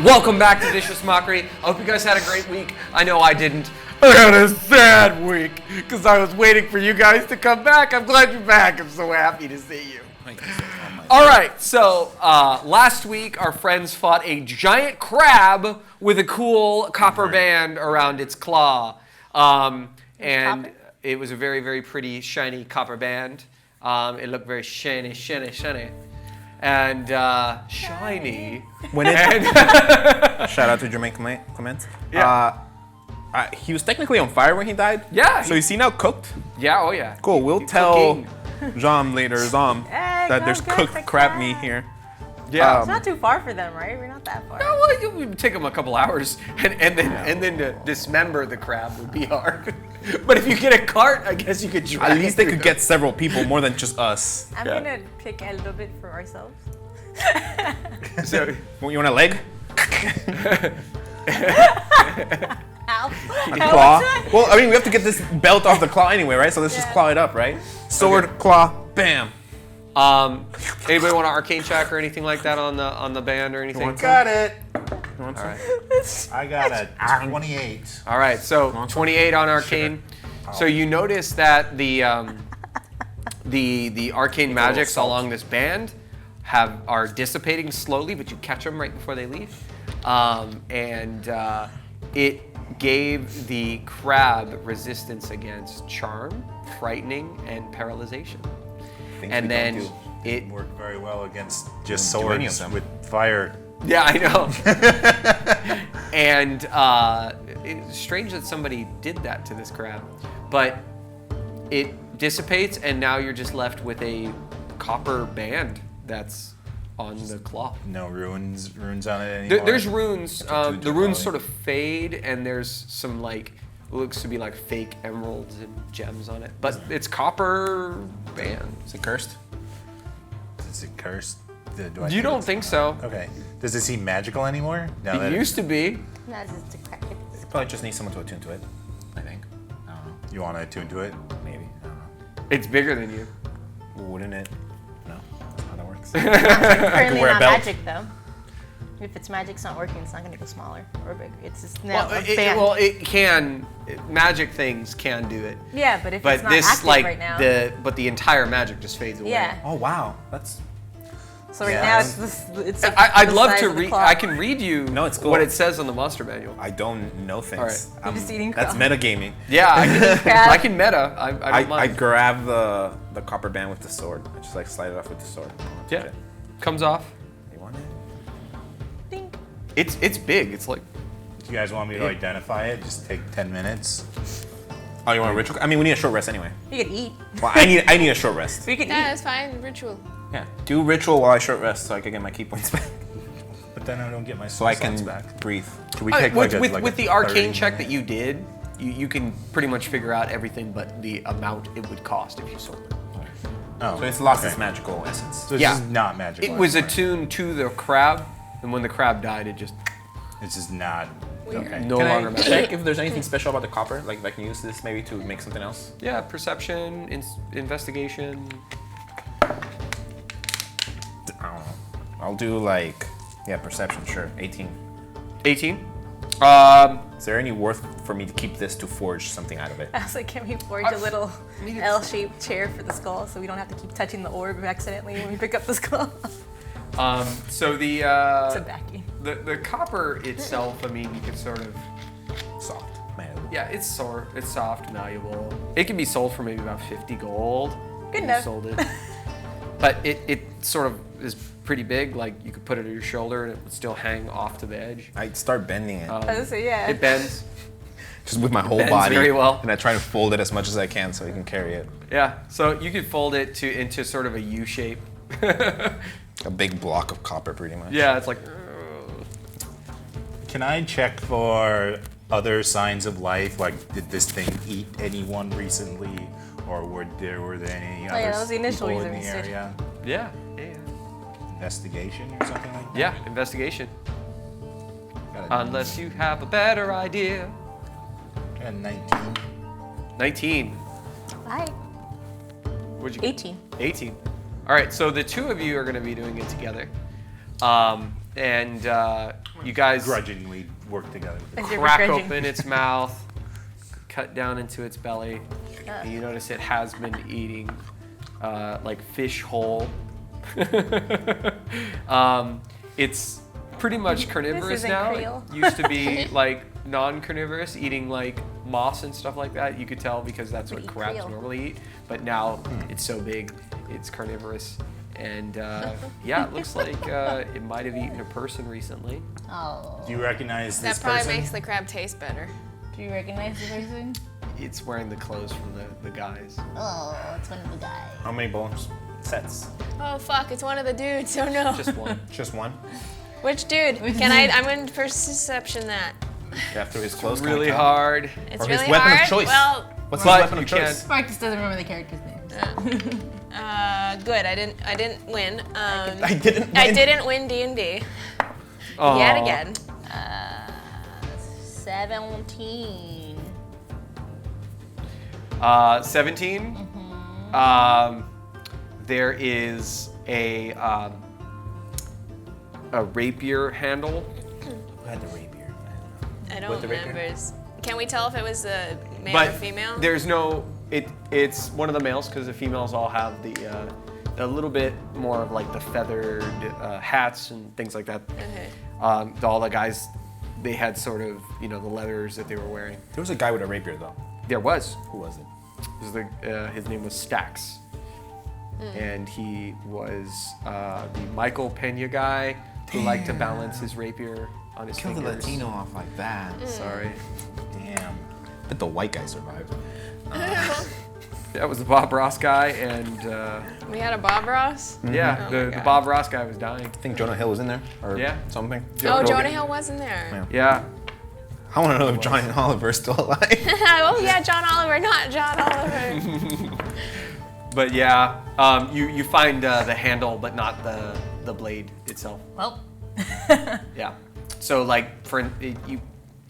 Welcome back to Vicious Mockery. I hope you guys had a great week. I know I didn't. I had a sad week because I was waiting for you guys to come back. I'm glad you're back. I'm so happy to see you. All right, so last week our friends fought a giant crab with a cool copper band around its claw. And it was a very, very pretty shiny copper band. It looked very shiny. And shiny. When it shout out to Jermaine Clement. Yeah. He was technically on fire when he died. Yeah. So is he now cooked? Yeah. Oh yeah. Cool. We'll tell Jean later, that there's get cooked the crab crab. meat here. Yeah. It's not too far for them, right? We're not that far. No, well, it would take them a couple hours, and then to dismember the crab would be hard. But if you get a cart, I guess you could drag At least they it could through get several people, more than just us. I'm gonna pick a little bit for ourselves. them. So, You want a leg? Ow. A claw? Well, I mean, we have to get this belt off the claw anyway, right? So let's just claw it up, right? Sword, claw, bam. anybody want an arcane check or anything like that on the band or anything? Got it. All right. I got a 28. All right. So 28 on arcane. So you notice that the arcane magics along this band are dissipating slowly, but you catch them right before they leave, and it gave the crab resistance against charm, frightening, and paralyzation. And then it Worked very well against just Didn't do any of swords them. with fire. Yeah, I know. And it's strange that somebody did that to this crab, but it dissipates, and now you're just left with a copper band that's on the claw. No runes on it anymore. There's runes. The runes probably. sort of fade, and there's some looks to be like fake emeralds and gems on it, but it's copper band. Is it cursed? Is it cursed? You don't think so? Okay. Does it seem magical anymore? Now It that used to be. Not just decrepit. Probably just need someone to attune to it, I think. I don't know. You want to attune to it? Maybe. I don't know. It's bigger than you. Wouldn't it? No, that's not how that works. Currently wear a not belt. magic though. If it's magic's not working, it's not gonna go smaller or bigger. It's just now Well, a band. it can. Magic things can do it. Yeah, but if But it's not this active like right now. the entire magic just fades away. Yeah. Oh wow, that's So right Yeah. now it's this. It's I'd the love size to of the read. claw. I can read you No, it's cool. what it says on the monster manual. I don't know things. All right. You're just eating That's crab. metagaming. Yeah, Crab. I can meta. I don't I mind. grab the copper band with the sword. I just like slide it off with the sword. Yeah, comes off. You want it? Ding. It's big. It's like Do you guys want me to identify it? Just take 10 minutes. Oh, you want a ritual? I mean, we need a short rest anyway. You could eat. Well, I need a short rest. We could Yeah, eat. that's fine. Ritual. Yeah, do ritual while I short rest so I can get my key points back. But then I don't get my So I slots can back. breathe. Can we take with like a the arcane 30 check that minute- you did, you can pretty much figure out everything but the amount it would cost if you sold it. Oh, So it's lost okay. its magical essence. So it's Yeah. just not magical. It was anymore. attuned to the crab, and when the crab died, it just It's just not. Okay. no Can longer I mattered. check if there's anything special about the copper? Like if I can use this maybe to make something else? Yeah, perception, investigation. I don't know. I'll do like, perception, sure. 18. 18. Is there any worth for me to keep this to forge something out of it? I was like, can we forge a little L-shaped chair for the skull so we don't have to keep touching the orb accidentally when we pick up the skull? So the It's a backing. the copper itself, I mean, you can sort of, Soft. Man. yeah, it's soft, malleable. It can be sold for maybe about 50 gold. Good if you enough. sold it. But it sort of is pretty big. Like you could put it on your shoulder and it would still hang off to the edge. I'd start bending it. So yeah. It bends. just with my whole bends body. very well. And I try to fold it as much as I can so you can carry it. Yeah. So you could fold it into sort of a U shape. A big block of copper, pretty much. Yeah, it's like. Can I check for other signs of life? Like, did this thing eat anyone recently, or were there any other yeah, that was the initial people reason in we the stayed. area? Yeah. Investigation or something like that. Yeah. Investigation. Got a, Unless you have a better idea. got a 19. 19. Bye. What'd you get? 18. 18. All right, so the two of you are going to be doing it together. and you guys Grudgingly work together. crack open its mouth, cut down into its belly, and you notice it has been eating like fish whole. It's pretty much carnivorous isn't now. Creole. It used to be like non-carnivorous, eating like moss and stuff like that. You could tell because that's what Eat crabs Creole. normally eat. But now it's so big, it's carnivorous. And yeah, it looks like it might have eaten a person recently. Oh. Do you recognize this That probably person? makes the crab taste better. Do you recognize the person? It's wearing the clothes from the guys. Oh, it's one of the guys. How many bonus sets? Oh fuck, it's one of the dudes. Oh no. Just one. Just one. Which dude? Can I'm going to perception that. After his clothes. Really hard. It's Or his really weapon of hard. choice. Well, What's But his weapon you of choice? can't- Marcus doesn't remember the character's names. good. I didn't win. I didn't win. I didn't win D&D. Aw. Yet again. 17. 17. There is a rapier handle. Who had the rapier? I don't With the rapier? remember. Can we tell if it was a male But or female? there's no. It's one of the males because the females all have the a little bit more of like the feathered hats and things like that. Okay. All the guys, they had sort of the leathers that they were wearing. There was a guy with a rapier though. There was. Who was it? His name was Stax, and he was the Michael Pena guy who liked to balance his rapier on his Kill the fingers. Latino off like that. Sorry. Damn. But the white guy survived. That was the Bob Ross guy, and We had a Bob Ross? yeah, Oh my the God. Bob Ross guy was dying. I think Jonah Hill was in there or Yeah. something. Oh, Jonah Hill wasn't there. Yeah. I want to know if Johnny Oliver's still alive. Oh yeah, John Oliver, not John Oliver. But yeah, you find the handle, but not the blade itself. Well, Yeah. So like you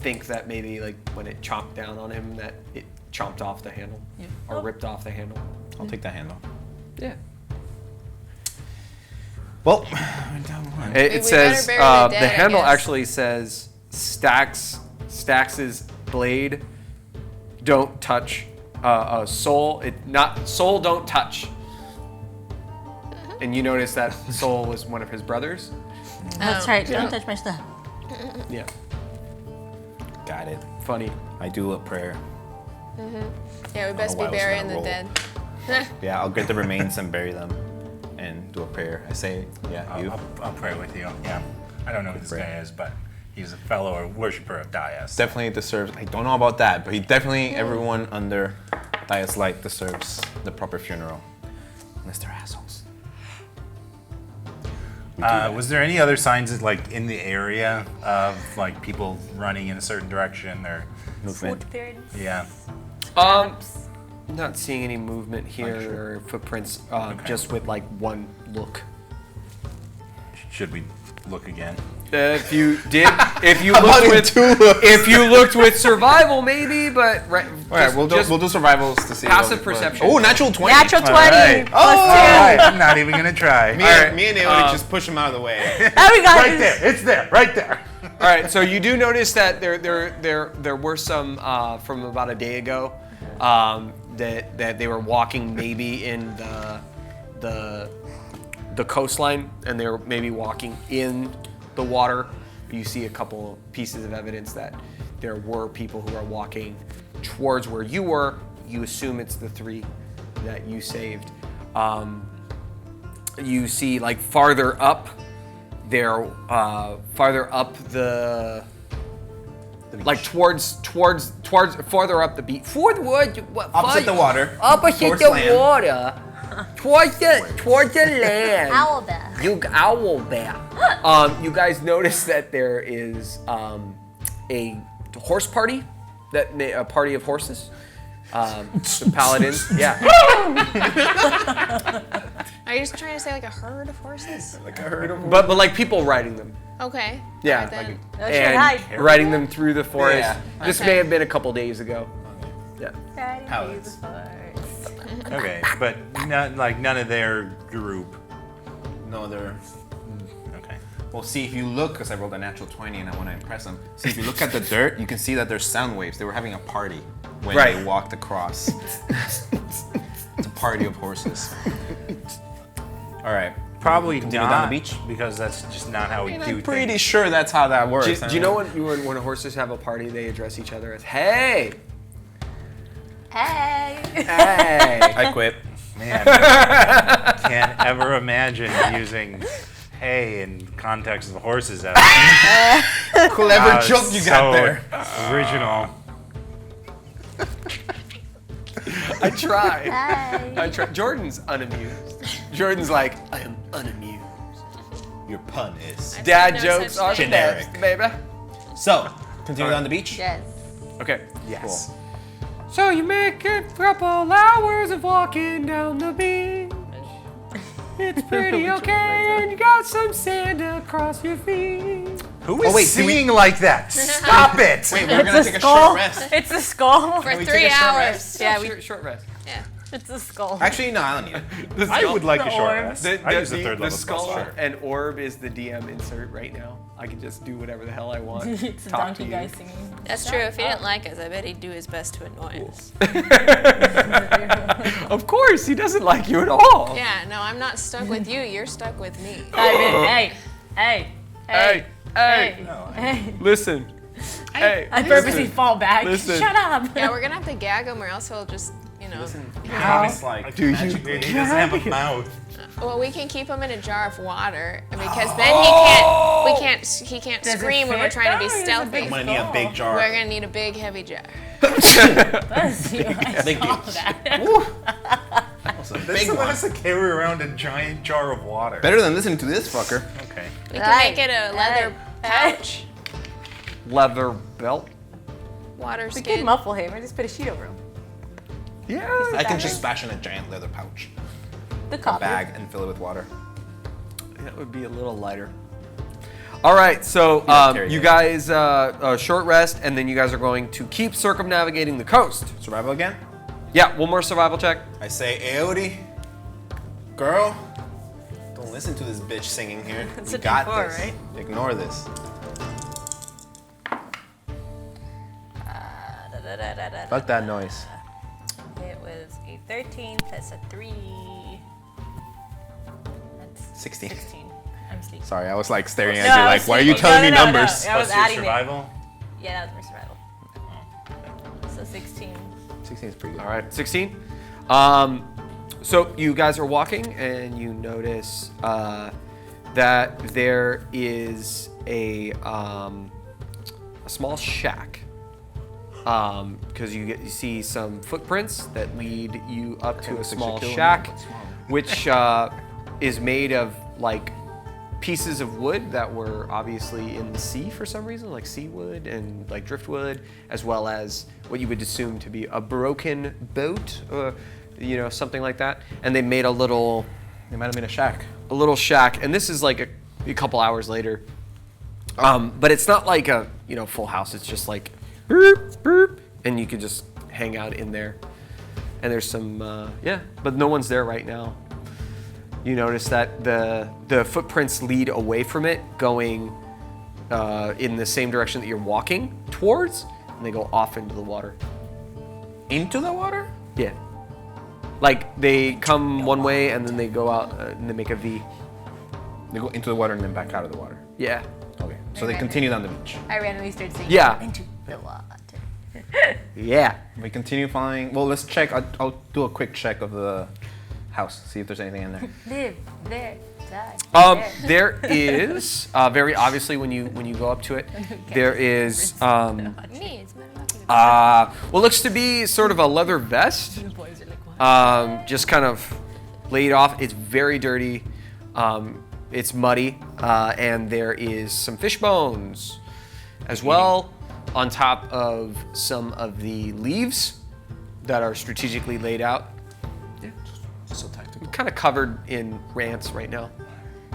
think that maybe like when it chomped down on him that it chomped off the handle or ripped off the handle. I'll take that handle. Yeah. Well, I'm down one. It We says better bury the the dead, I handle guess. actually says Stax's blade. Don't touch soul. Soul don't touch. And you notice that Soul was one of his brothers. that's right. Don't touch my stuff. Yeah. Got it. Funny. I do a prayer. Yeah, we best know be why I was burying gonna the roll. dead. Yeah, I'll get the remains and bury them, and do a prayer. I say, yeah, you. I'll pray with you. Yeah. I don't know who this prayer. guy is, but he's a fellow worshiper of Dias. Definitely deserves. I don't know about that, but he definitely. Everyone under Dias Light deserves the proper funeral, unless they're assholes. Was there any other signs like in the area of like people running in a certain direction or Movement. yeah? Not seeing any movement here or footprints. Just with like one look. Should we look again? If you About looked in with two looks? if you looked with survival, maybe, but All right, we'll do survivals to see. passive what- perception. Oh, natural 20. Natural 20 right. plus Oh! 2. Alright, I'm not even gonna try. Me, All right, me and Naomi just push him out of the way. Oh, we got Right this. there, it's there, right there. All right, so you do notice that there were some from about a day ago that they were walking maybe in the coastline, and they were maybe walking in the water. You see a couple pieces of evidence that there were people who are walking towards where you were. You assume it's the 3 that you saved. You see like farther up. They're farther up the like towards farther up the beach. Opposite the water. Opposite Towards the land. water. Towards the land. Owlbear. You owl bear. You guys notice that there is a horse party, a party of horses. The paladins. Yeah. Are you just trying to say like a herd of horses? Like I heard him. But like people riding them. Okay. Yeah. Alright then. No shit, hide. And riding them through the forest. Yeah. This Okay. may have been a couple days ago. Yeah. Paladins. Okay, but none of their group. No, they're. Okay. Well, see, if you look, because I rolled a natural 20 and I want to impress them. See, if you look at the dirt, you can see that there's sound waves. They were having a party when they walked across. It's a party of horses. All right. Probably Continue not down the beach? because that's just not how we do I'm pretty things. sure that's how that works. Do you know when horses have a party, they address each other as "Hey, Hey. hey"? I quit. Man, can't ever imagine using "hey" in context of horses. Clever joke you got there. Original. I try. Hey. I try. Jordan's unamused. Jordan's like, I am unamused. Your pun is. Dad no jokes such are thing. generic, baby. So, continue down the beach. Yes. Okay. Yes. So you make a couple hours of walking down the beach. It's pretty okay, and you got some sand across your feet. Who is wait, can we- singing like that? Stop it! Wait, we're gonna It's take a a skull. short rest. It's a skull. For we 3 take a short hours. rest? Yeah, we, Short rest. Yeah. it's a skull. Actually, no, I don't need it. The I would like The a short orb. rest. The, I the, use the the, third the level skull spell slot. and orb is the DM insert right now. I can just do whatever the hell I want. It's a Talk donkey to guy you. singing. That's true. If he didn't like us, I bet he'd do his best to annoy us. Of course, he doesn't like you at all. Yeah, no, I'm not stuck with you. You're stuck with me. Hey, hey, Hey, hey, hey. listen. Hey, I purposely fall back. Listen. Shut up. Yeah, we're gonna have to gag him, or else he'll just, It's like, do you He doesn't have a mouth. Well, we can keep him in a jar of water because then he can't Does it scream when we're fit, trying to be though? It's a stealthy. big I'm gonna need a big jar. We're gonna need a big heavy jar. Bless you. I Big saw dudes. that. That's a This big someone one. has to carry around a giant jar of water. Better than listening to this fucker. Okay. We can make it a leather Hey. pouch, leather belt. water We could skin. muffle him or just put a sheet over him. Yeah. I can just fashion a giant leather pouch, The copy. bag, and fill it with water. That would be a little lighter. All right, so carry you it. guys short rest, and then you guys are going to keep circumnavigating the coast. Survival again? Yeah, one more survival check. I say, Aodi, girl, don't listen to this bitch singing here. It's You a got D4, this. right? Ignore this. Fuck that noise. It was a 13 plus a 3. That's 16. 16. I'm sleeping. Sorry, I was like staring No, at you I like, was why are you sleeping. telling me No, numbers? I was What's your adding survival? it. Yeah, that was my survival. So 16. 16 is pretty good. All right, 16. So you guys are walking, and you notice that there is a small shack. Because you see some footprints that lead you up to a small shack, which is made of like pieces of wood that were obviously in the sea for some reason, like seawood and like driftwood, as well as what you would assume to be a broken boat, or something like that. And they made a little They might have made a shack. shack, and this is like a couple hours later. But it's not like a full house. It's just like boop, boop, and you could just hang out in there. And there's some but no one's there right now. You notice that the footprints lead away from it, going in the same direction that you're walking towards, and they go off into the water. Into the water? Yeah. Like they come one way and then they go out and they make a V. They go into the water and then back out of the water. Yeah. Okay, so they continue down the beach. I randomly started singing Yeah. into the water. Yeah. We continue following. Well, let's check. I'll do a quick check of the house, see if there's anything in there. Live there, die. There is very obviously when you go up to it, there is Me, it's my lucky. what looks to be sort of a leather vest, The boys are like, what? just kind of laid off. It's very dirty. It's muddy, and there is some fish bones as well on top of some of the leaves that are strategically laid out. So tactical. Kind of covered in rants right now.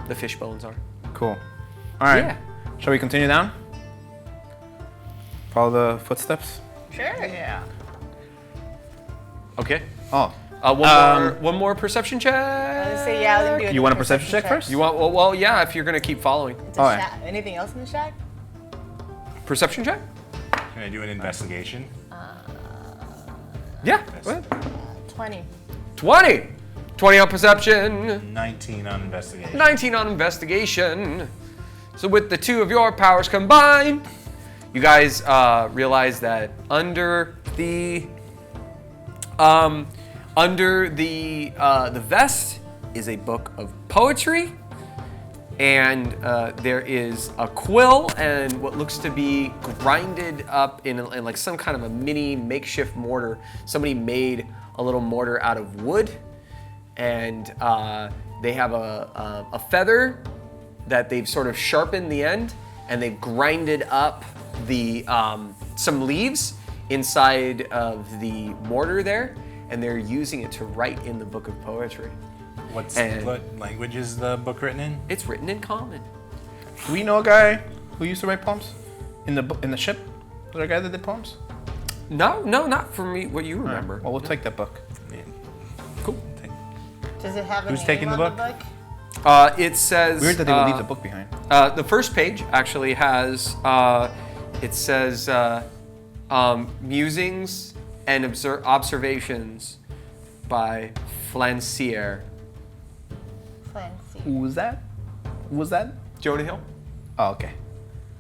The fish bones are. Cool. All right. Yeah. Shall we continue down? Follow the footsteps. Sure. Yeah. Okay. Oh, One more perception check. So yeah, let me do You want a perception check first? You want? Well, yeah. If you're gonna keep following. Oh, yeah. Anything else in the shack? Perception check. Can I do an investigation? Yeah. Go ahead. 20. 20. 20 on perception. 19 on investigation. 19 on investigation. So with the two of your powers combined, you guys realize that under the vest is a book of poetry, and there is a quill and what looks to be grinded up in like some kind of a mini makeshift mortar. Somebody made a little mortar out of wood, and they have a feather that they've sort of sharpened the end, and they've grinded up the some leaves inside of the mortar there, and they're using it to write in the book of poetry. What language is the book written in? It's written in common. Do we know a guy who used to write poems in the ship? Was there a guy that did poems? No, not for me. What you remember? Well, we'll take that book. Yeah. Cool. Does it have a Who's name taking the on book? It says. Weird that they would leave the book behind. The first page actually has. It says musings and observations by Flancier. Fancy. Who was that? Who was that? Jonah Hill. Oh, okay.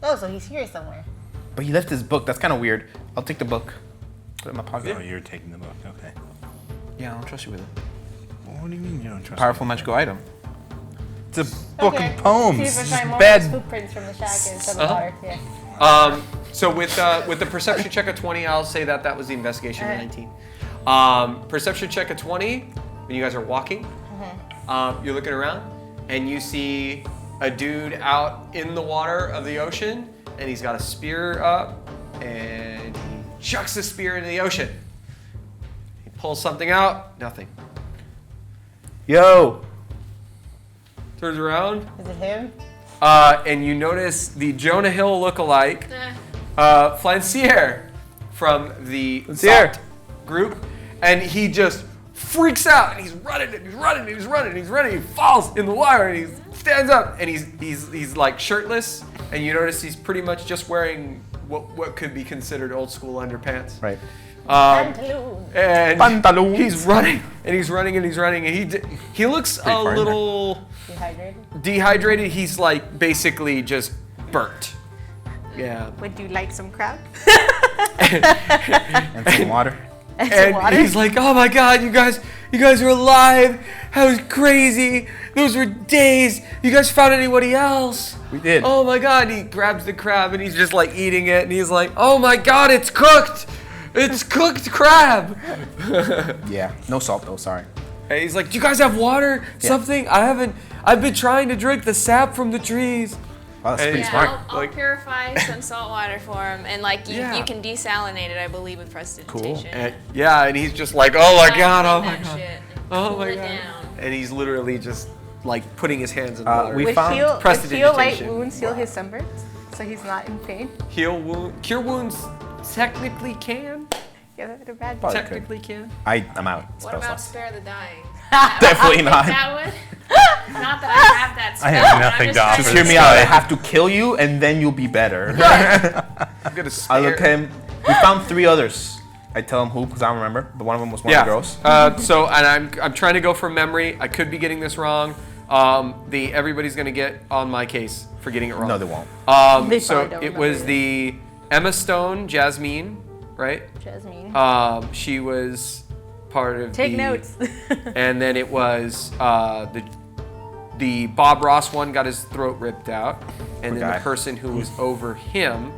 Oh, so he's here somewhere. But he left his book. That's kind of weird. I'll take the book. Put it in my pocket. Oh, you're taking the book. Okay. Yeah, I don't trust you with it. What do you mean you don't trust Powerful me? magical item. It's a book of poems. See It's if I just find more bad. footprints from the shack and some Uh-huh. water. Yeah. So with the perception check of 20, I'll say that was the investigation of Alright. 19. Perception check of 20, when you guys are walking, you're looking around, and you see a dude out in the water of the ocean, and he's got a spear up, and he chucks the spear into the ocean. He pulls something out, nothing. Yo. Turns around, Is it him? and you notice the Jonah Hill lookalike, Flancier from the Flancier. Soft group, and he just freaks out, and he's running, and he's running, and he's running, and he's running. He falls in the water, and he stands up, and he's like shirtless, and you notice he's pretty much just wearing what could be considered old school underpants. Right. Pantaloon. And Pantaloons. he's running, and he's running, and he's running, and he looks Pretty a far in there. little Dehydrated. dehydrated. He's like basically just burnt. Yeah. Would you like some crab? And some water. And water? he's like, "Oh my God, you guys are alive! That was crazy! Those were days! You guys found anybody else?" We did. Oh my God! And he grabs the crab and he's just like eating it, and he's like, "Oh my God, it's cooked! It's cooked crab!" Yeah. No salt though. Sorry. And he's like, "Do you guys have water? Something? I've been trying to drink the sap from the trees." Wow, that's Hey. pretty Yeah, smart. I'll Like- purify some salt water for him, and like you, Yeah. you can desalinate it, I believe, with prestidigitation. And he's just like, "Oh my God! Oh my That God! shit and Oh cool my it God!" down. And he's literally just like putting his hands in water. we Would found heal light prestidigitation. wounds heal his sunburns, so he's not in pain? Cure wounds technically can. Yeah, that's a bad. Probably Technically can. I'm out. What Spell about slots. spare the dying? Definitely Think not. that would? Not that I have that spell. I have but I'm nothing just to offer trying Just this hear me guy. out. I have to kill you, and then you'll be better. I'm gonna I look at him. We found 3 others. I tell him who, because I don't remember. But one of them was one of the girls. So, and I'm trying to go from memory. I could be getting this wrong. Everybody's gonna get on my case for getting it wrong. No, they won't. They So probably don't it was remember. the Emma Stone, Jasmine, right? Jasmine. She was part of Take the, notes. And then it was the Bob Ross one got his throat ripped out, and then guy. the person who was over him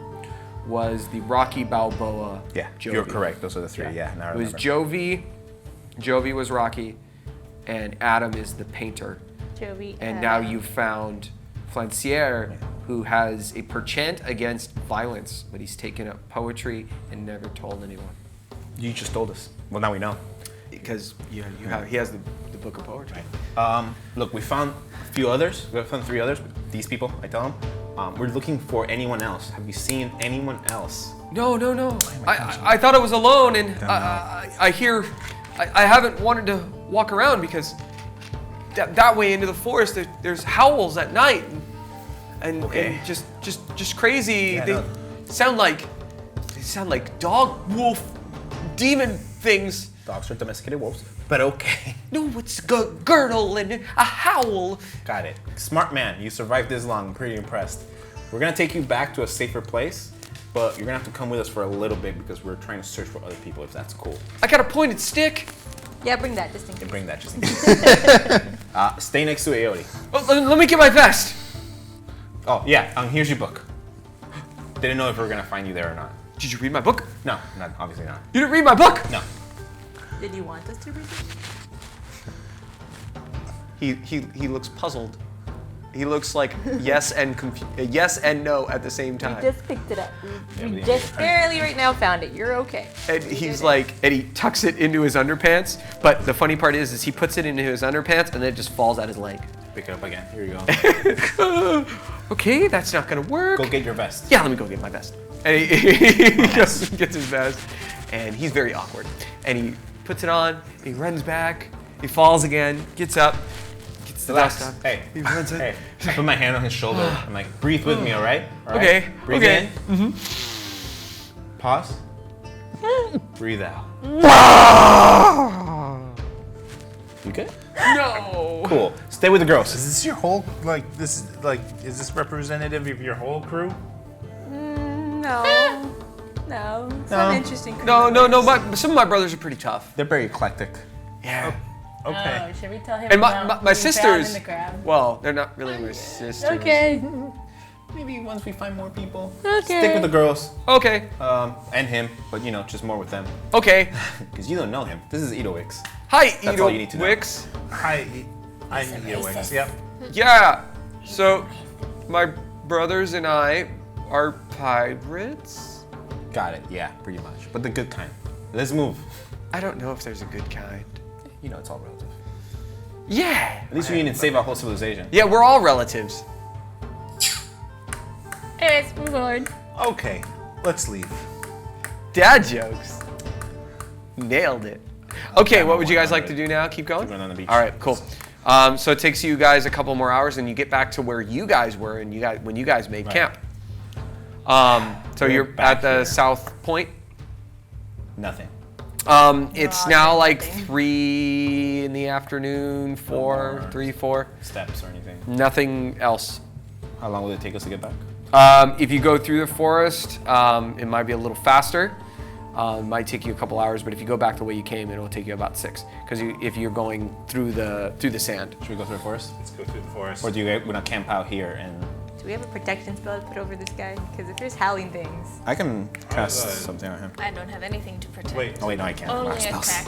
was the Rocky Balboa. Yeah, Jovi. you're correct. Those are the 3. Yeah, now I It was remember. Jovi was Rocky, and Adam is the painter. Jovi. And now you've found Flancier, who has a penchant against violence, but he's taken up poetry and never told anyone. You just told us. Well, now we know. Because he has the book of poetry. Look, we found a few others. We found 3 others. These people, I tell them. We're looking for anyone else. Have you seen anyone else? No. I thought I was alone, and I hear I haven't wanted to walk around because that way into the forest there's howls at night and just crazy. Yeah, They sound like dog, wolf, demon things. Dogs are domesticated wolves, but okay. No, it's girdle and a howl. Got it. Smart man, you survived this long. I'm pretty impressed. We're gonna take you back to a safer place, but you're gonna have to come with us for a little bit because we're trying to search for other people, if that's cool. I got a pointed stick. Yeah, bring that just in case. And bring that just in case. Stay next to Aote. Oh, let me get my vest. Oh, yeah, here's your book. Didn't know if we were gonna find you there or not. Did you read my book? No, obviously not. You didn't read my book? No. Did you want us to read it? He looks puzzled. He looks like yes and no at the same time. Just picked it up. We just barely right now found it. You're okay. And he's like, and he tucks it into his underpants. But the funny part is he puts it into his underpants and then it just falls out his leg. Pick it up again. Here you go. Okay, that's not gonna work. Go get your vest. Yeah, let me go get my vest. And he goes and gets his vest, and he's very awkward. And he puts it on. He runs back. He falls again. Gets up. Gets the Relax. vest on. Hey. He runs in. Hey. I put my hand on his shoulder. I'm like, breathe with me, all right? All right? Okay. Breathe Okay. in. Pause. Breathe out. You good? No. Cool. Stay with the girls. Is this your whole is this representative of your whole crew? No. No. Some interesting. No. Some of my brothers are pretty tough. They're very eclectic. Yeah. Okay. Oh, should we tell him And about my being found sisters. in the crowd? Well, they're not really my sisters. Okay. Maybe once we find more people. Okay. Stick with the girls. Okay. And him, but just more with them. Okay. Because you don't know him. This is Edowix. Hi, That's all you need to know. Wix. Hi, I'm Edowix. Yep. Yeah. So, my brothers and I are pirates. Got it. Yeah, pretty much. But the good kind. Let's move. I don't know if there's a good kind. It's all relative. Yeah. At least we didn't save our whole civilization. Yeah, we're all relatives. Anyways, move forward. Okay, let's leave. Dad jokes. Nailed it. Okay, what would you guys like to do now? Keep going? Keep going on the beach. All right, cool. So it takes you guys a couple more hours and you get back to where you guys were and when you guys made camp. So you're back at the here. south point. Nothing. It's now like 3 in the afternoon, 4, 3, 4. Steps or anything. Nothing else. How long will it take us to get back? If you go through the forest, it might be a little faster. It might take you a couple hours, but if you go back the way you came, it'll take you about 6. Because if you're going through the sand. Should we go through the forest? Let's go through the forest. Or do you want to camp out here and... Do we have a protection spell to put over this guy? Because if there's howling things. I can cast go. something on him. I don't have anything to protect. Wait. Oh wait, no, I can't. Only Last spells. attack.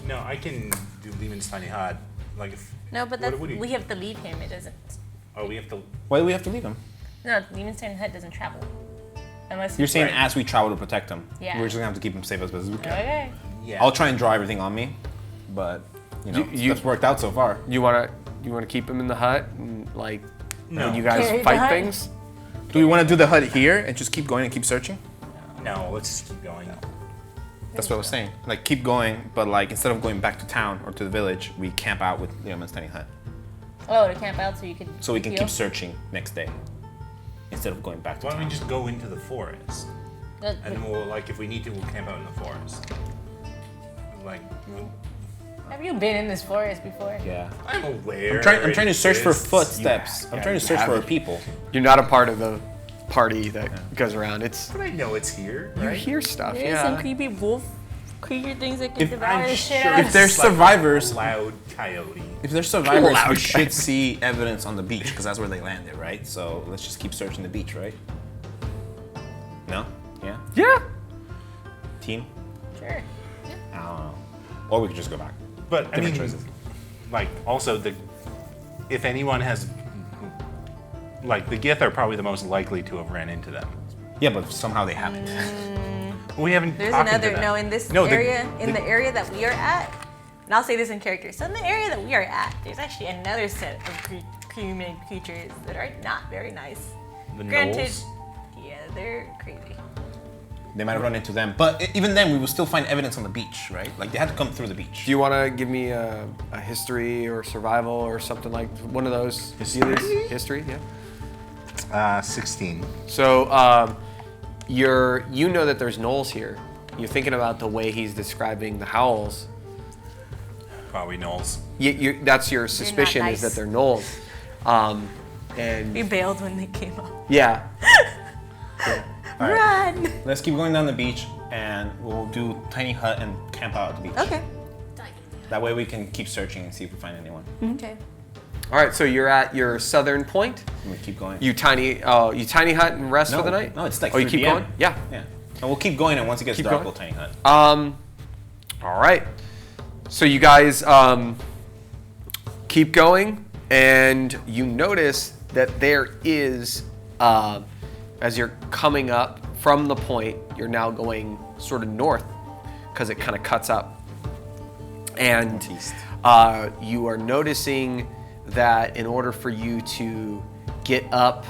No, I can do Lemon's Tiny Hut. Like if. No, but What- that's, what do you- we have to leave him. It doesn't. Oh, we have to. Why do we have to leave him? No, Demon's Tiny Hut doesn't travel. Unless You're saying Right. as we travel to protect him. Yeah. We're just gonna have to keep him safe as best as we can. Okay. Yeah. I'll try and draw everything on me, but that's worked out so far. You wanna keep him in the hut and like No. when you guys Carry the fight hut? things? Do we want to do the hut here and just keep going and keep searching? No, let's just keep going. That's what I was saying. Like keep going, but like instead of going back to town or to the village, we camp out with Leoman's tiny hut, Oh, to camp out so you can. so we can heal? keep searching next day instead of going back to Why don't we town. just go into the forest? That- And then we'll, like, if we need to, we'll camp out in the forest. Like, Have you been in this forest before? Yeah. I'm aware. I'm trying to search for exists. footsteps. I'm Yeah, trying to you search for haven't. people. You're not a part of the party that goes around. It's But I know it's here, you right? hear stuff, There's some yeah. creepy wolf creature things that can If devour I'm the shit sure out If of there's Like survivors, a loud coyote. if there's survivors, Loud we guy. should see evidence on the beach because that's where they landed, right? So let's just keep searching the beach, right? No? Yeah? Yeah. Team? Sure. I don't know. Or we could just go back. But I Different mean, choices. like, also if anyone has, like, the Gith are probably the most likely to have ran into them. Yeah, but somehow they haven't. We haven't. There's talked to another, them. no, in this No, the- area, in the- the area that we are at, and I'll say this in character. So in the area that we are at, there's actually another set of human creatures that are not very nice. The Granted, gnolls? yeah, they're crazy. They might have run into them, but even then, we will still find evidence on the beach, right? Like they had to come through the beach. Do you want to give me a history or survival or something like one of those? History, yeah. 16. So you know that there's gnolls here. You're thinking about the way he's describing the howls. Probably gnolls. That's your suspicion nice. is that they're gnolls. And We bailed when they came up. yeah. All right. Run! Let's keep going down the beach, and we'll do tiny hut and camp out at the beach. Okay. That way we can keep searching and see if we find anyone. Okay. All right, so you're at your southern point. And we keep going. You tiny hut and rest for the night? No, it's like Oh, you 3 keep PM. going? Yeah. Yeah. And we'll keep going, and once it gets Keep dark, going? we'll tiny hut. All right. So you guys keep going, and you notice that there is, as you're coming up from the point, you're now going sort of north because it kind of cuts up. And Northeast. you are noticing that in order for you to get up,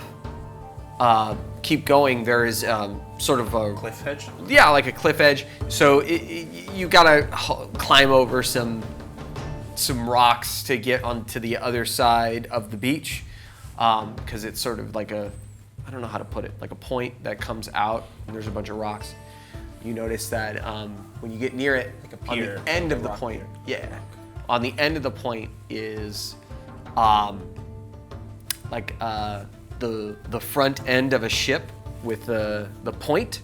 keep going, there is sort of a Cliff edge? yeah, like a cliff edge. So you gotta climb over some rocks to get onto the other side of the beach, because it's sort of like I don't know how to put it, like a point that comes out, and there's a bunch of rocks. You notice that when you get near it, Like a on pier, the end like of a the rock point, pier. yeah, on the end of the point is like the front end of a ship with the point.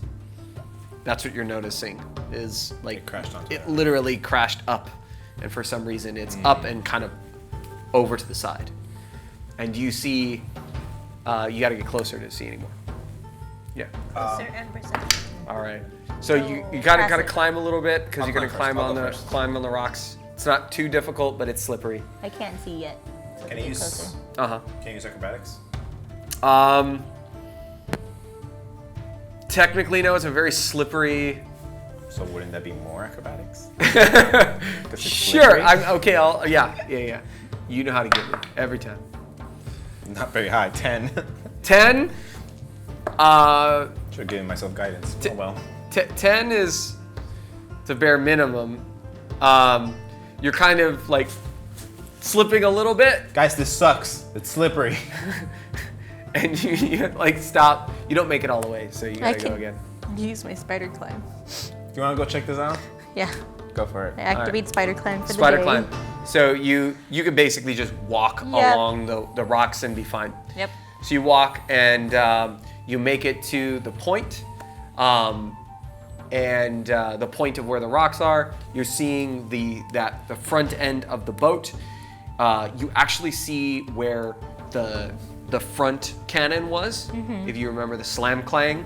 That's what you're noticing is like It crashed onto it it. literally crashed up, and for some reason it's up and kind of over to the side. And you see, you got to get closer to see anymore. Yeah. Closer and perception. All right. So you gotta passive. climb a little bit because I'll you're gonna climb climb first. climb on the rocks. It's not too difficult, but it's slippery. I can't see yet. So Can get I use closer. Can you use acrobatics? Technically, no. It's a very slippery. So wouldn't that be more acrobatics? 'Cause it's Sure. slippery? I'm okay. Yeah. You know how to get me every time. Not very high. 10. 10. Should have given myself guidance. Oh well. 10 is the bare minimum. You're kind of like slipping a little bit, Guys, this sucks. It's slippery. and you like stop. You don't make it all the way, so you I gotta go can again. use my spider climb. Do you want to go check this out? Yeah. Go for it. I activate spider climb for Spider the day. climb. So you can basically just walk Yep. along the rocks and be fine. Yep. So you walk and you make it to the point, and the point of where the rocks are. You're seeing the front end of the boat. You actually see where the front cannon was, if you remember the slam clang.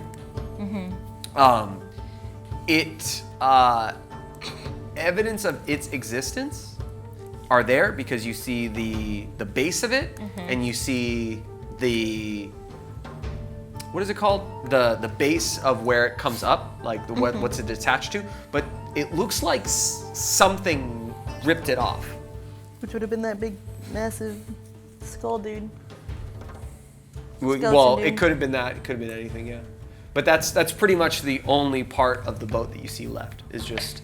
Evidence of its existence are there because you see the base of it, and you see the what is it called? The base of where it comes up, like what's it attached to? But it looks like something ripped it off. Which would have been that big, massive skull dude. Well, Skeleton it dude. could have been that. It could have been anything, yeah. But that's pretty much the only part of the boat that you see left is just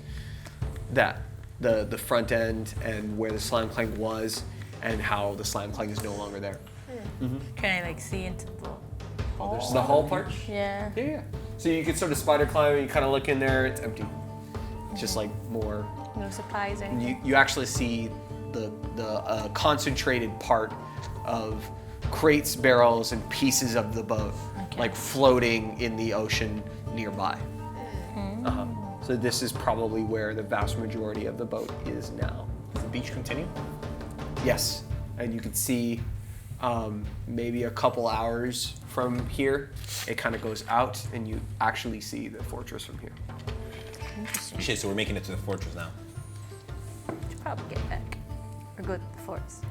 that the front end and where the slime clang was, and how the slime clang is no longer there. Can I like see into the hole? The whole part. Yeah. Yeah. So you could sort of spider climb and you kind of look in there. It's empty. It's just like more. No supplies or anything. You actually see the concentrated part of crates, barrels, and pieces of the boat, like floating in the ocean nearby. So this is probably where the vast majority of the boat is now. Does the beach continue? Yes, and you can see maybe a couple hours from here, it kind of goes out, and you actually see the fortress from here. Interesting. Shit, so we're making it to the fortress now. Should probably get back. Or go to the forest.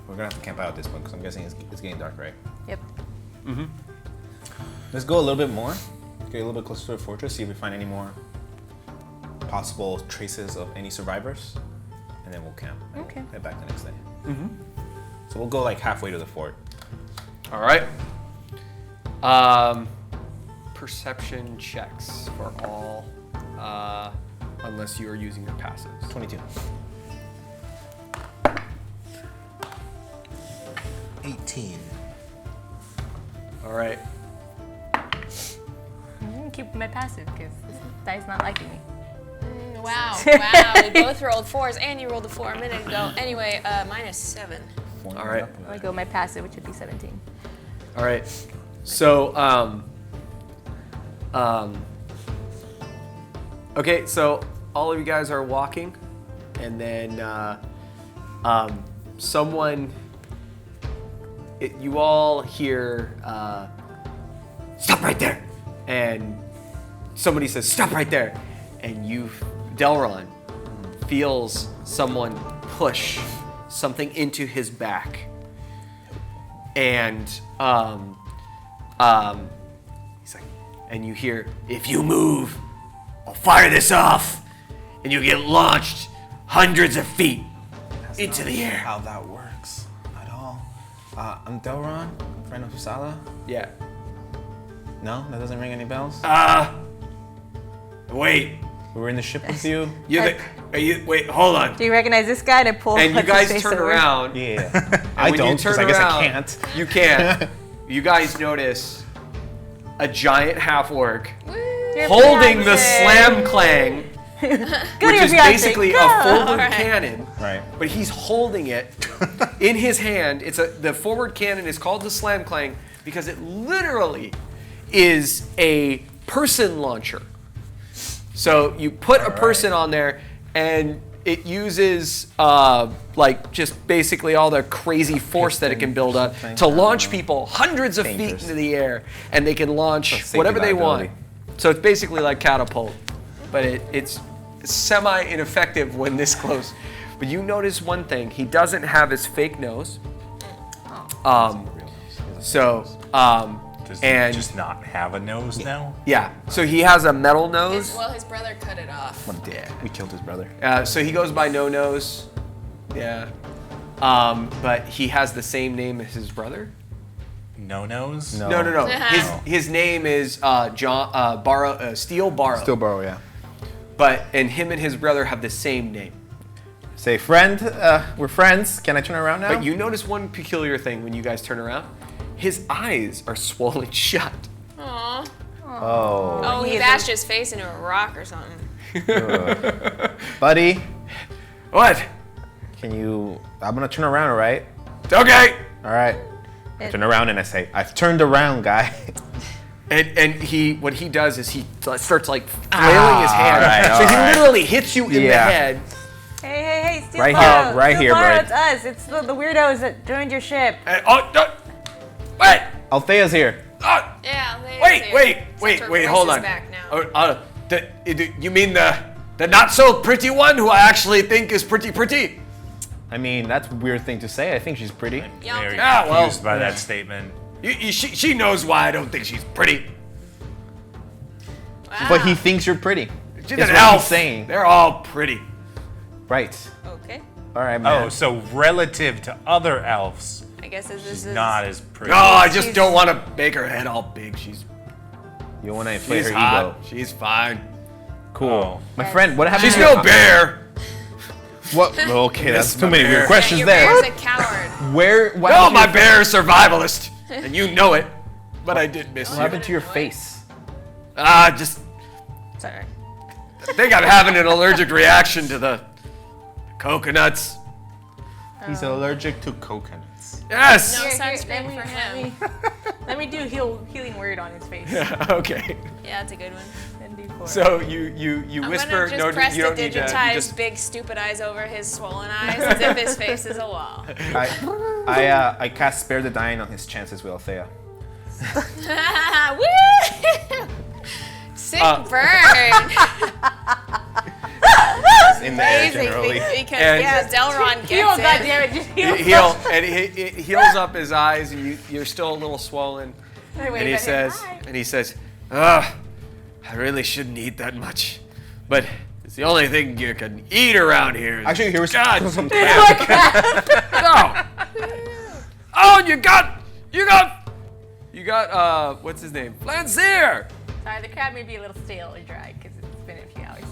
We're gonna have to camp out at this point because I'm guessing it's getting dark, right? Yep. Let's go a little bit more. Get a little bit closer to the fortress, see if we find any more possible traces of any survivors, and then we'll camp. And Okay. Head back the next day. So we'll go like halfway to the fort. All right. perception checks for all, unless you are using your passives. 22. 18. All right. I'm gonna keep my passive because this dice not liking me. Wow, we both rolled 4s, and you rolled a 4 a minute ago. Anyway, -7. All right. I'm gonna go my passive, which would be 17. All right. So, okay, so all of you guys are walking, and then you all hear, stop right there, and somebody says, stop right there, and Delron feels someone push something into his back, and he's like, and you hear, if you move, I'll fire this off, and you get launched hundreds of feet into the air. How that works at all. I'm Delron, friend of Sala. Yeah. No, that doesn't ring any bells. Wait. We were in the ship with you. Wait, hold on. Do you recognize this guy? And I pull. And you his guys face turn over. around. Yeah. And I when don't, you because turn I guess around, I can't. You can't. You guys notice a giant half orc holding the slam clang, which is basically a forward cannon. Right. But he's holding it in his hand. The forward cannon is called the slam clang because it literally is a person launcher. So you put a person on there, and it uses just basically all the crazy force that it can build up to launch people hundreds of feet into the air, and they can launch whatever they want. So it's basically like catapult, but it's semi-ineffective when this close. But you notice one thing: he doesn't have his fake nose. Does he just not have a nose now? Yeah, so he has a metal nose. His brother cut it off. We killed his brother. So he goes by No Nose. Yeah. But he has the same name as his brother. No nose? No. His name is Steel Barrow. Still borrow, yeah. And him and his brother have the same name. Say, friend, we're friends. Can I turn around now? But you notice one peculiar thing when you guys turn around. His eyes are swollen shut. Aww. Oh. He bashed his face into a rock or something. Buddy, What? I'm gonna turn around, all right? Okay. All right. I turn around and I say, I've turned around, guy. And what he does is he starts like flailing his hand. all so he right. literally hits you in the head. Hey, Steel Right Barrow. here, right Steel here, Barrow, bud. it's us. It's the weirdos that joined your ship. Wait! Althea's here. Yeah. Wait, hold on. Back now. You mean the not so pretty one who I actually think is pretty? I mean, that's a weird thing to say. I think she's pretty. Very Yeah, well, confused by that statement. She knows why I don't think she's pretty. Wow. But he thinks you're pretty. She's That's an what elf. he's saying. They're all pretty. Right. Okay. All right, man. Oh, so relative to other elves, I guess this she's is not as pretty. No, I just don't want to make her head all big. She's You want to inflate her hot. ego. She's fine. Cool. Oh. My friend, what happened She's to no your- bear. What? Okay, that's Miss too my many bear. weird questions your there. bear's a coward. Where? What No, happened to my your- bear is survivalist, and you know it. But I did miss What you. happened to your face? Just Sorry. I think I'm having an allergic reaction to the coconuts. He's allergic to coconuts. Yes. No Here, sunscreen for him. Let me do healing word on his face. Okay. Yeah, that's a good one. And do 4. So you I'm whisper. gonna just No, press you the don't need to. You digitized just big stupid eyes over his swollen eyes as if his face is a wall. I cast Spare the Dying on his chances with Althea. Woo! Sick burn. In the air Amazing. generally. Because And- Delron gets Heal, it. goddammit, just heal. He heals up his eyes, and you're still a little swollen. Wait, And he but- says, Hi. I really shouldn't eat that much, but it's the only thing you can eat around here. Actually, here was God some damn. No. Oh, you got, what's his name? Flanzier. Sorry, the crab may be a little stale or dry because it's been a few hours.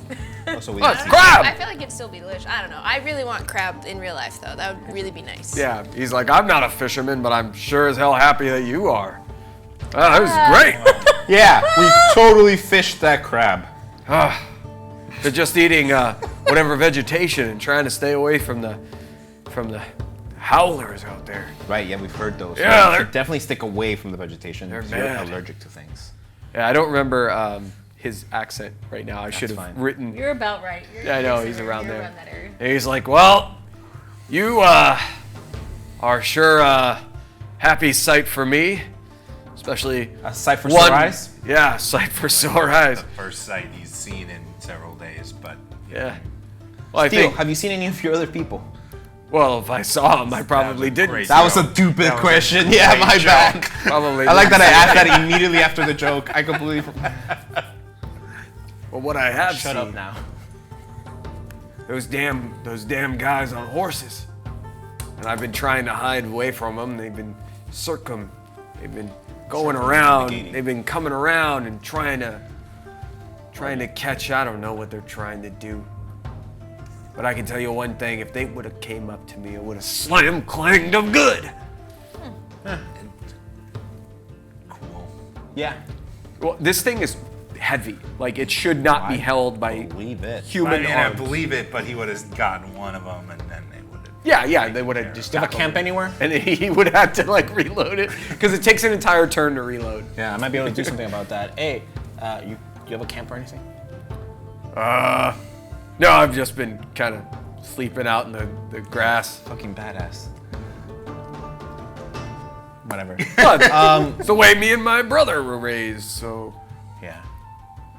Also, we It's crab! I feel like it'd still be delicious. I don't know. I really want crab in real life, though. That would really be nice. Yeah, he's like, I'm not a fisherman, but I'm sure as hell happy that you are. Oh, that was great. Yeah, we totally fished that crab. They're just eating whatever vegetation and trying to stay away from the howlers out there. Right, yeah, we've heard those. Yeah, You they're- should definitely stick away from the vegetation. They're if you're mad. allergic to things. Yeah, I don't remember his accent right now. I should have fine. written. You're about right. Yeah, I know, he's around you're there. Around that area. And he's like, well, you are sure a happy sight for me, especially A sight for one. sore eyes? Yeah, sight for sore eyes. The first sight he's seen in several days, but Yeah. Well, I Theo, think. have you seen any of your other people? Well, if I saw him, I probably a didn't. great- That was a That stupid was a question. Yeah, great my joke. bad. Probably. I like that I didn't. asked that immediately after the joke. I completely forgot. Well, what I have Shut seen, up now. those damn guys on horses, and I've been trying to hide away from them. They've been they've been going around. Circumnavigating. They've been coming around and trying to catch. I don't know what they're trying to do. But I can tell you one thing: if they would have came up to me, I would have clanged them good. cool. Yeah. Well, this thing is heavy. Like it should not be held by Believe it. human I mean, I arms. believe it, but he would have gotten one of them, and then they would have. Yeah, they would have just Do you have a camp anywhere? and he would have to like reload it because it takes an entire turn to reload. Yeah, I might be able to do something about that. Hey, you have a camp or anything? No, I've just been kind of sleeping out in the grass. Fucking badass. Whatever. But it's the way me and my brother were raised, so Yeah.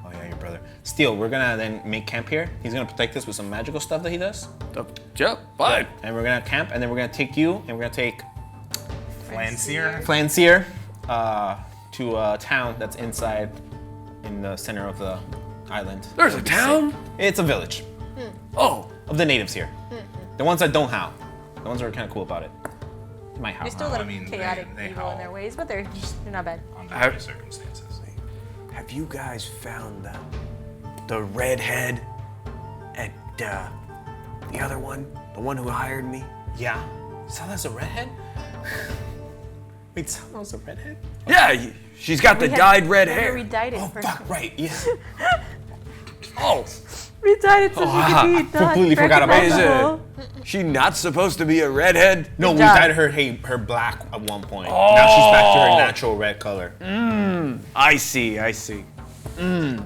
Oh yeah, your brother. Steel, we're gonna then make camp here. He's gonna protect us with some magical stuff that he does. yeah, fine. And we're gonna camp, and then we're gonna take you, and we're gonna take Flancier? Flancier to a town that's inside, in the center of the island. There's a It'll be town? safe. It's a village Oh, of the natives here. The ones that don't howl. The ones that are kind of cool about it. They might howl. They're still a little I mean, chaotic they evil howl. in their ways, but they're not bad. Under any circumstances. have you guys found the redhead and the other one, the one who hired me? Yeah. Sala's a redhead? Wait, Sala's a redhead? Yeah, she's got the dyed red hair. We dyed it Oh, first. fuck, right, yeah. Oh, We dyed it so she could be not completely forgot about is recognizable. she not supposed to be a redhead? No, we Good job. dyed her black at one point. Now she's back to her natural red color. I see.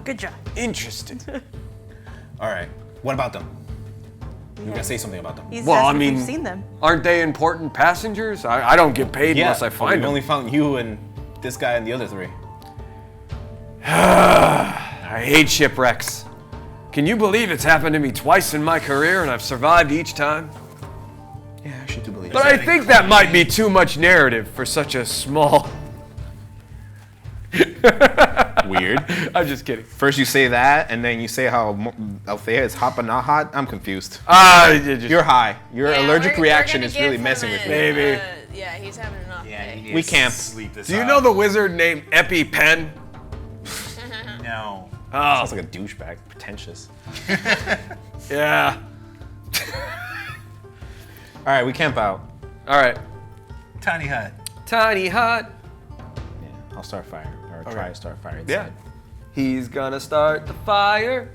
Good job. Interesting. All right. What about them? You were gonna say something about them. He's Well, asking I if mean- you've seen them. Aren't they important passengers? I don't get paid unless I but find we them. only found you and this guy and the other three. I hate shipwrecks. Can you believe it's happened to me twice in my career and I've survived each time? Yeah, I actually do believe But that. I think that might be too much narrative for such a small. Weird. I'm just kidding. First you say that, and then you say how Althea is hot but not hot. I'm confused. You're high. Your Yeah, allergic we're reaction gonna is really give messing him with a, me. Maybe. Yeah, he's having an off Yeah, day. he We needs to camp. sleep this Do you out. know the wizard named EpiPen? No. Oh, Sounds like a douchebag. Pretentious. yeah. All right, we camp out. All right. Tiny hut. Tiny hut. Yeah, I'll start fire, or try to start fire inside. Yeah. He's gonna start the fire.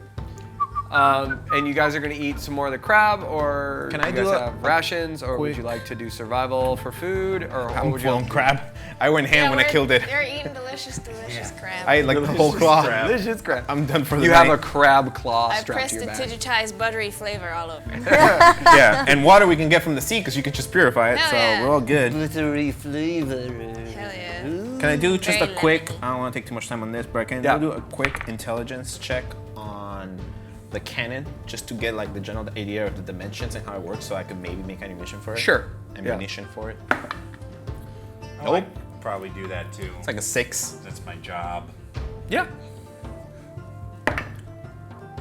And you guys are gonna eat some more of the crab, or Can I you do guys a- have rations, or would quick- you like to do survival for food, or what I'm would you full like on to crab. I went ham when I killed it. They're eating delicious crab. I ate like the whole claw. Delicious crab. I'm done for the You night. have a crab claw I strapped to your back. prestidigitized buttery flavor all over. Yeah, and water we can get from the sea because you can just purify it, Hell so yeah. we're all good. Glittery flavor. Hell yeah. Can I do just Very a quick? lemony. I don't want to take too much time on this, but can Yeah. I do a quick intelligence check on the cannon just to get like the general idea of the dimensions and how it works, so I could maybe make ammunition for it. Sure. Ammunition for it. I would probably do that too. It's like a 6. That's my job. Yeah.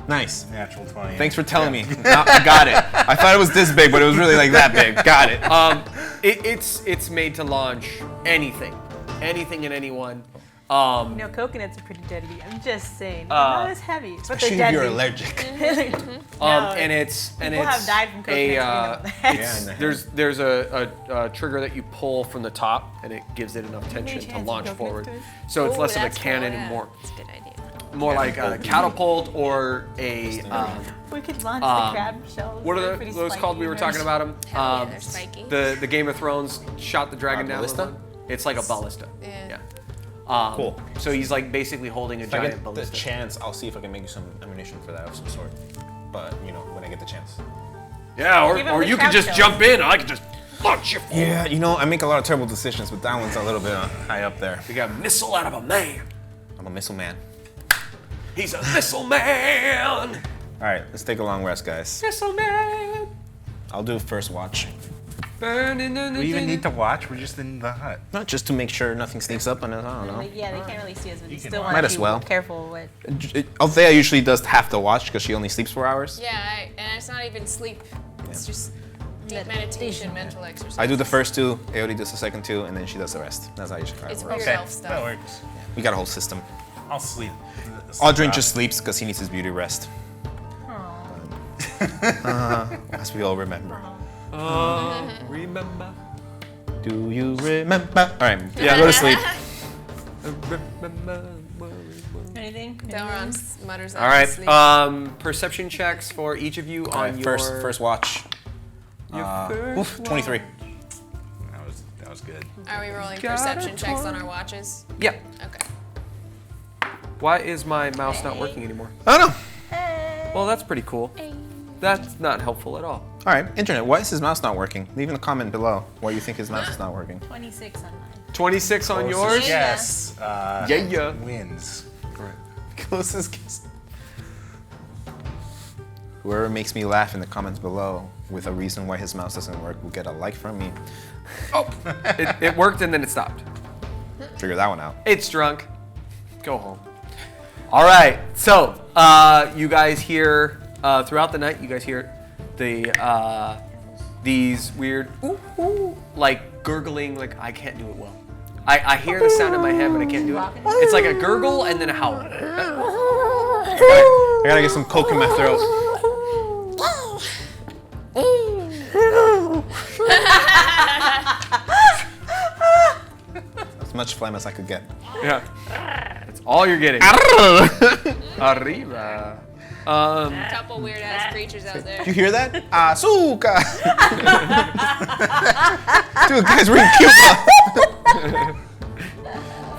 Nice. Natural 20. Thanks for telling me. I got it. I thought it was this big, but it was really like that big. Got it. It's made to launch anything and anyone. Coconuts are pretty deadly. I'm just saying. They're not as heavy, but Especially they're if you're deadly. allergic. And it's People have died from coconuts. We know that. there's a trigger that you pull from the top, and it gives it enough tension to chance launch of forward. coconuts? So it's Ooh, less of a that's cool, cannon yeah. and more That's a good idea. like a catapult or a We could launch the crab shells. what They're are pretty those spiky called? We were and talking about them. Hell yeah, they're spiky. The Game of Thrones shot the dragon down. Ballista? with one. It's like a ballista. Yeah. Cool. So he's like basically holding a If I giant get the ballista. chance, I'll see if I can make you some ammunition for that of some sort. But when I get the chance. Yeah, Give him or the you could crab just shells. jump in. I could just launch you. Yeah, I make a lot of terrible decisions, but that one's a little bit high up there. We got a missile out of a man. I'm a missile man. He's a missile man. All right, let's take a long rest, guys. Missile man. I'll do first watch. Burning in the We even need to watch. We're just in the hut. Not just to make sure nothing sneaks up on us. I don't know. Yeah, they can't really see us, but you can still watch. want Might to as be well. careful with. Althea usually does have to watch because she only sleeps 4 hours. Yeah, and it's not even sleep. It's just deep meditation, mental exercise. I do the first 2, Aody does the second 2, and then she does the rest. That's how you should It's work. weird Okay, elf stuff. that works. We got a whole system. I'll sleep. Aldrin just sleeps because he needs his beauty rest. As we all remember. Remember. Do you remember? All right, yeah, go to sleep. Anything? Delron mutters out All right. sleep. Perception checks for each of you All on right, your first watch. first 23. That was good. Are we rolling Got perception it, checks Tor. on our watches? Yeah. Okay. Why is my mouse not working anymore? I don't know. Well, that's pretty cool. That's not helpful at all. All right, internet. Why is his mouse not working? Leave in a comment below why you think his mouse is not working. 26 on mine. 26 on yours. Yes. Yeah. Wins. Closest guess. Whoever makes me laugh in the comments below with a reason why his mouse doesn't work will get a like from me. It worked and then it stopped. Figure that one out. It's drunk. Go home. All right. So you guys hear throughout the night. You guys hear the these weird like gurgling. Like I can't do it well. I hear the sound in my head, but I can't do it. It's like a gurgle and then a howl. I gotta get some coke in my throat. As much phlegm as I could get. Yeah. That's all you're getting. Arriba. A couple weird ass creatures out there. You hear that? Azúcar! Dude, guys, we're in Cuba.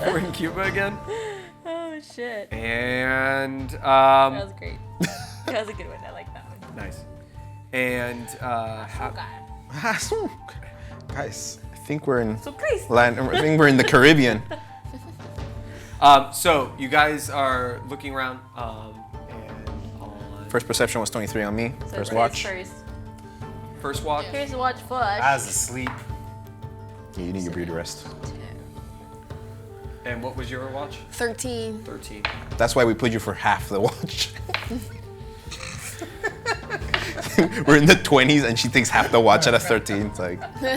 We're in Cuba again. Oh shit. And That was great. That was a good one. I like that one. nice. And Azúcar. Guys, I think we're in So crazy. I think we're in the Caribbean. so you guys are looking around, and on First perception was 23 on me. So First Chris watch. First. first watch. Here's the watch first. I was asleep. Yeah, you need your beauty rest. And what was your watch? 13. 13. That's why we put you for half the watch. We're in the 20s and she takes half the watch at a 13. It's like, great.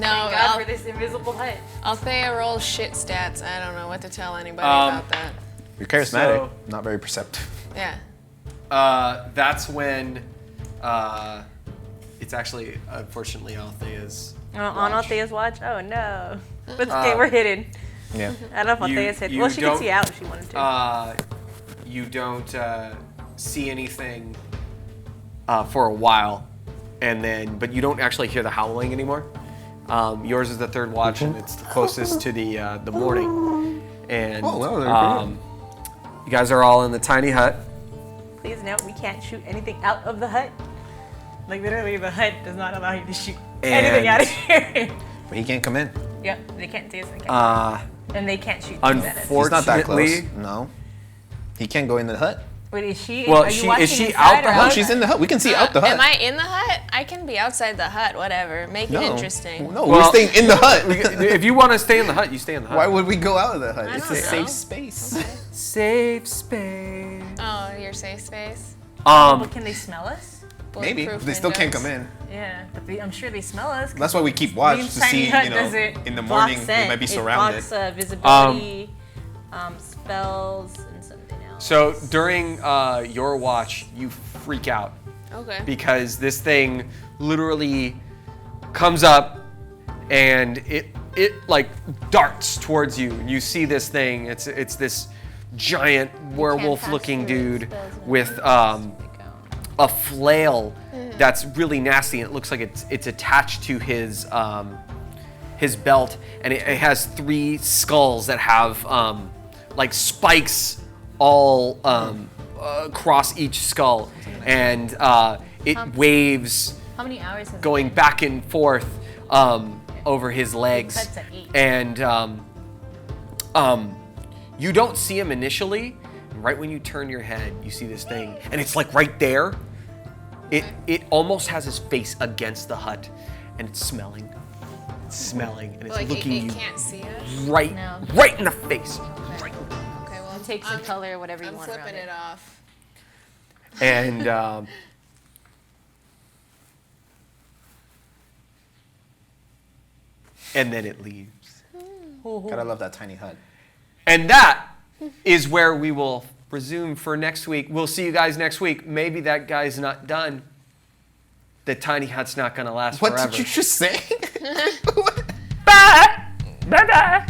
No, Thank God for this invisible hut. Althea rolls shit stats. I don't know what to tell anybody Um, about that. You're charismatic, So- not very perceptive. Yeah. That's when it's actually, unfortunately, Althea's On watch. Althea's watch? Oh no. But it's okay, we're hidden. Yeah. I don't know if You- Althea's hidden. you Well, she could don't- see out if she wanted to. You don't see anything for a while, and then, but you don't actually hear the howling anymore. Yours is the third watch, and it's the closest to the morning. And Oh, well, there you go. you guys are all in the tiny hut. Please note, we can't shoot anything out of the hut. Like literally, the hut does not allow you to shoot anything out of here. But he can't come in. Yep, they can't see us. They can't. And they can't shoot things at us. He's not that close. Fortunately- No. He can't go in the hut. Wait, is she? Well, are is you she- watching is she inside out the or hut? No, she's in the hut. We can see out the hut. Am I in the hut? I can be outside the hut, whatever. Make it interesting. No, Well- we're staying in the hut. If you want to stay in the hut, you stay in the hut. Why would we go out of the hut? I It's a don't safe know. space. Safe space. Oh, your safe space? But can they smell us? Maybe. bulletproof They still can't windows. come in. Yeah, but I'm sure they smell us. That's why we keep watch to Tiny see, hut you know, doesn't in the block morning we scent. might be It surrounded. blocks visibility, spells, and something else. So during your watch, you freak out Okay. because this thing literally comes up and it like darts towards you. And you see this thing. It's this giant werewolf-looking dude with a flail that's really nasty, and it looks like it's attached to his belt, and it has 3 skulls that have like spikes all across each skull, and it waves How many hours has going it been? back and forth over his legs, cuts at 8. and you don't see him initially. Right when you turn your head, you see this thing, and it's like right there. It almost has his face against the hut, and it's smelling, and it's Like looking it you can't see us. right in the face. Okay, well, It takes the color, whatever you I'm want around flipping it off. And and then it leaves. Gotta love that tiny hut. And that is where we will resume for next week. We'll see you guys next week. Maybe that guy's not done. The tiny hut's not gonna last What forever. did you just say? Bye. Bye-bye.